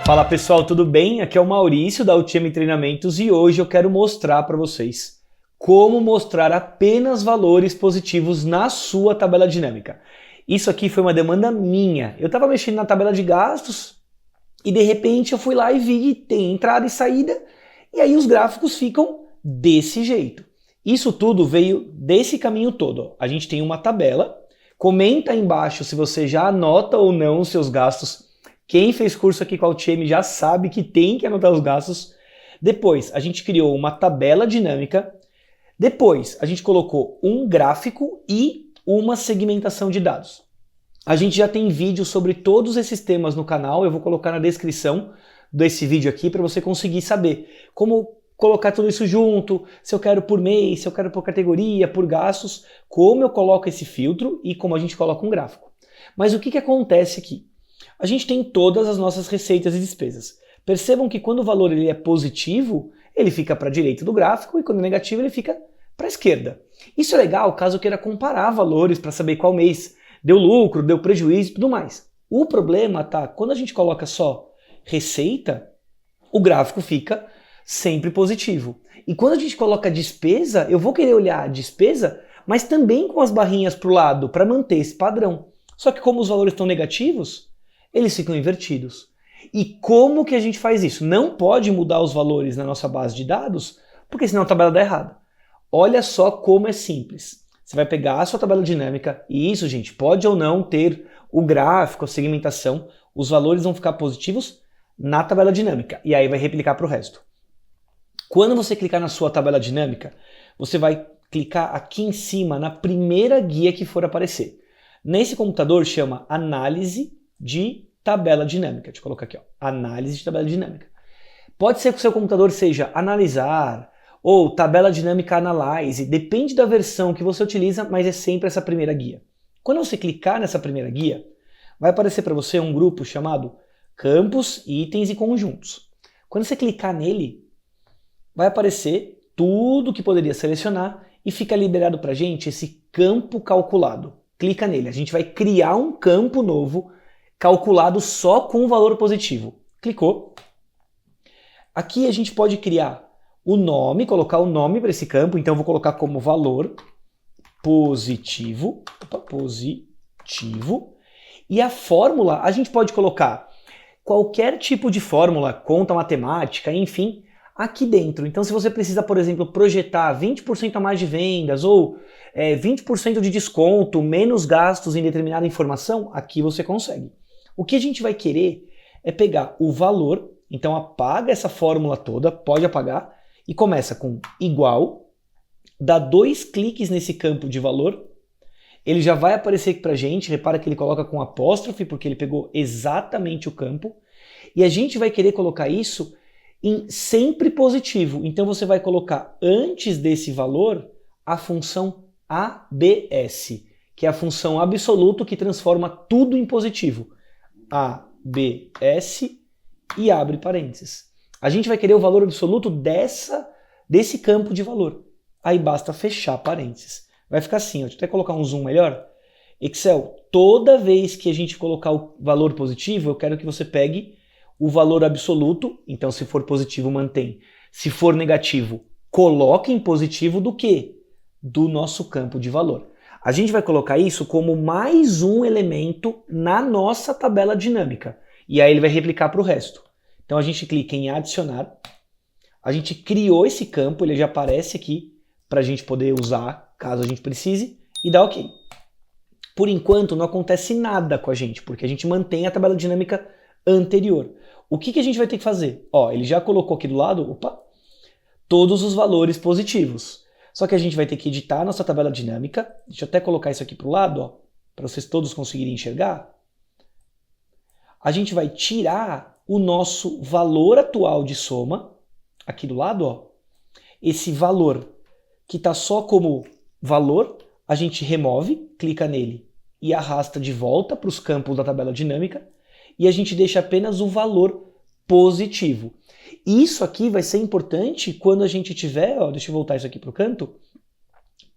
Fala pessoal, tudo bem? Aqui é o Maurício da UTM Treinamentos e hoje eu quero mostrar para vocês como mostrar apenas valores positivos na sua tabela dinâmica. Isso aqui foi uma demanda minha. Eu estava mexendo na tabela de gastos e de repente eu fui lá e vi que tem entrada e saída e aí os gráficos ficam desse jeito. Isso tudo veio desse caminho todo. A gente tem uma tabela, comenta aí embaixo se você já anota ou não os seus gastos. Quem fez curso aqui com a UTM já sabe que tem que anotar os gastos. Depois, a gente criou uma tabela dinâmica. Depois, a gente colocou um gráfico e uma segmentação de dados. A gente já tem vídeo sobre todos esses temas no canal. Eu vou colocar na descrição desse vídeo aqui para você conseguir saber como colocar tudo isso junto, se eu quero por mês, se eu quero por categoria, por gastos, como eu coloco esse filtro e como a gente coloca um gráfico. Mas o que acontece aqui? A gente tem todas as nossas receitas e despesas. Percebam que quando o valor ele é positivo, ele fica para a direita do gráfico e quando é negativo ele fica para a esquerda. Isso é legal caso eu queira comparar valores para saber qual mês deu lucro, deu prejuízo e tudo mais. O problema tá, quando a gente coloca só receita, o gráfico fica sempre positivo. E quando a gente coloca despesa, eu vou querer olhar a despesa, mas também com as barrinhas para o lado para manter esse padrão. Só que como os valores estão negativos, eles ficam invertidos. E como que a gente faz isso? Não pode mudar os valores na nossa base de dados, porque senão a tabela dá errada. Olha só como é simples. Você vai pegar a sua tabela dinâmica, e isso, gente, pode ou não ter o gráfico, a segmentação, os valores vão ficar positivos na tabela dinâmica, e aí vai replicar para o resto. Quando você clicar na sua tabela dinâmica, você vai clicar aqui em cima na primeira guia que for aparecer. Nesse computador chama Análise de tabela dinâmica. Deixa eu colocar aqui, ó, análise de tabela dinâmica. Pode ser que o seu computador seja analisar ou tabela dinâmica analyze, depende da versão que você utiliza, mas é sempre essa primeira guia. Quando você clicar nessa primeira guia, vai aparecer para você um grupo chamado campos, itens e conjuntos. Quando você clicar nele, vai aparecer tudo que poderia selecionar e fica liberado para a gente esse campo calculado. Clica nele, a gente vai criar um campo novo calculado só com o valor positivo. Clicou. Aqui a gente pode criar o nome, colocar o nome para esse campo, então eu vou colocar como valor positivo, positivo. E a fórmula, a gente pode colocar qualquer tipo de fórmula, conta matemática, enfim, aqui dentro. Então se você precisa, por exemplo, projetar 20% a mais de vendas ou 20% de desconto, menos gastos em determinada informação, aqui você consegue. O que a gente vai querer é pegar o valor, então apaga essa fórmula toda, pode apagar, e começa com igual, dá 2 cliques nesse campo de valor, ele já vai aparecer aqui pra gente, repara que ele coloca com apóstrofe, porque ele pegou exatamente o campo, e a gente vai querer colocar isso em sempre positivo, então você vai colocar antes desse valor a função ABS, que é a função absoluto que transforma tudo em positivo. ABS e abre parênteses. A gente vai querer o valor absoluto desse campo de valor. Aí basta fechar parênteses. Vai ficar assim, ó. Deixa eu até colocar um zoom melhor. Excel, toda vez que a gente colocar o valor positivo, eu quero que você pegue o valor absoluto. Então, se for positivo, mantém. Se for negativo, coloque em positivo do quê? Do nosso campo de valor. A gente vai colocar isso como mais um elemento na nossa tabela dinâmica. E aí ele vai replicar para o resto. Então a gente clica em adicionar. A gente criou esse campo, ele já aparece aqui para a gente poder usar caso a gente precise. E dá OK. Por enquanto não acontece nada com a gente, porque a gente mantém a tabela dinâmica anterior. O que a gente vai ter que fazer? Ó, ele já colocou aqui do lado, todos os valores positivos. Só que a gente vai ter que editar a nossa tabela dinâmica. Deixa eu até colocar isso aqui para o lado, para vocês todos conseguirem enxergar. A gente vai tirar o nosso valor atual de soma, aqui do lado, ó. Esse valor que está só como valor, a gente remove, clica nele e arrasta de volta para os campos da tabela dinâmica e a gente deixa apenas o valor positivo. Isso aqui vai ser importante quando a gente tiver, ó, deixa eu voltar isso aqui para o canto,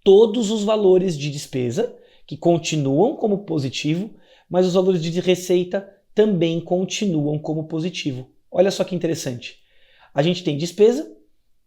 todos os valores de despesa, que continuam como positivo, mas os valores de receita também continuam como positivo. Olha só que interessante. A gente tem despesa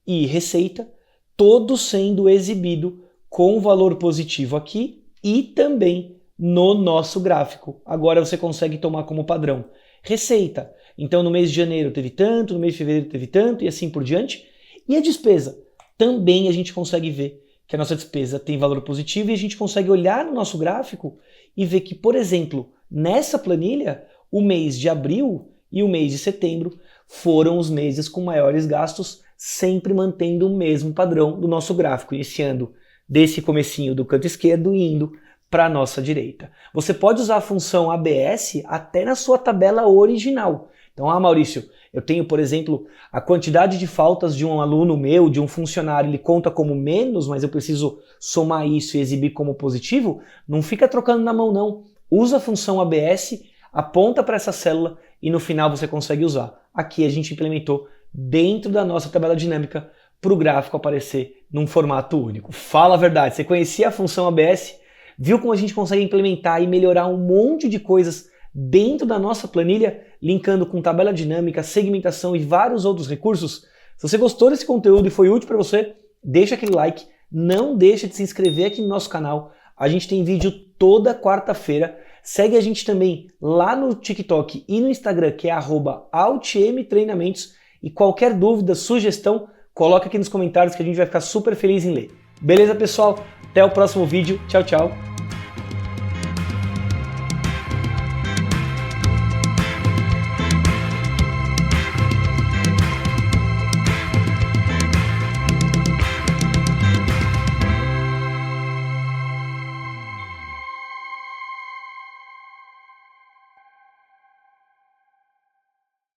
e receita, todos sendo exibido com valor positivo aqui e também no nosso gráfico. Agora você consegue tomar como padrão. Receita. Então no mês de janeiro teve tanto, no mês de fevereiro teve tanto e assim por diante. E a despesa. Também a gente consegue ver que a nossa despesa tem valor positivo e a gente consegue olhar no nosso gráfico e ver que, por exemplo, nessa planilha, o mês de abril e o mês de setembro foram os meses com maiores gastos, sempre mantendo o mesmo padrão do nosso gráfico, iniciando desse comecinho do canto esquerdo e indo para a nossa direita. Você pode usar a função ABS até na sua tabela original. Então, Maurício, eu tenho, por exemplo, a quantidade de faltas de um aluno meu, de um funcionário, ele conta como menos, mas eu preciso somar isso e exibir como positivo. Não fica trocando na mão, não. Usa a função ABS, aponta para essa célula e no final você consegue usar. Aqui a gente implementou dentro da nossa tabela dinâmica para o gráfico aparecer num formato único. Fala a verdade, você conhecia a função ABS? Viu como a gente consegue implementar e melhorar um monte de coisas dentro da nossa planilha, linkando com tabela dinâmica, segmentação e vários outros recursos? Se você gostou desse conteúdo e foi útil para você, deixa aquele like, não deixa de se inscrever aqui no nosso canal. A gente tem vídeo toda quarta-feira. Segue a gente também lá no TikTok e no Instagram, que é @altmtreinamentos. E qualquer dúvida, sugestão, coloca aqui nos comentários que a gente vai ficar super feliz em ler. Beleza, pessoal? Até o próximo vídeo. Tchau, tchau.